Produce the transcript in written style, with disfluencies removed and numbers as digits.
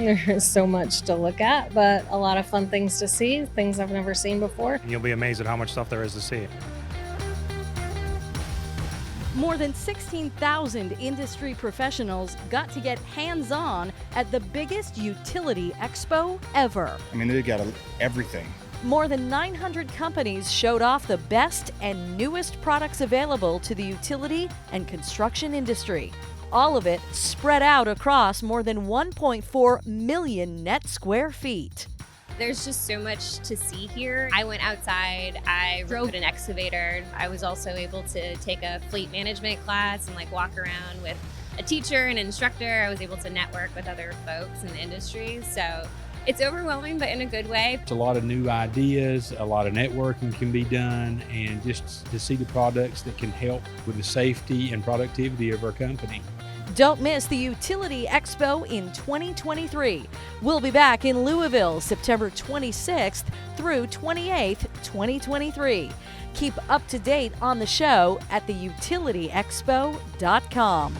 There's so much to look at, but a lot of fun things to see, things I've never seen before. You'll be amazed at how much stuff there is to see. More than 16,000 industry professionals got to get hands-on at the biggest utility expo ever. I mean, they got everything. More than 900 companies showed off the best and newest products available to the utility and construction industry. All of it spread out across more than 1.4 million net square feet. There's just so much to see here. I went outside, I rode an excavator. I was also able to take a fleet management class and walk around with a teacher and instructor. I was able to network with other folks in the industry. So it's overwhelming, but in a good way. It's a lot of new ideas, a lot of networking can be done, and just to see the products that can help with the safety and productivity of our company. Don't miss the Utility Expo in 2023. We'll be back in Louisville September 26th through 28th, 2023. Keep up to date on the show at theutilityexpo.com.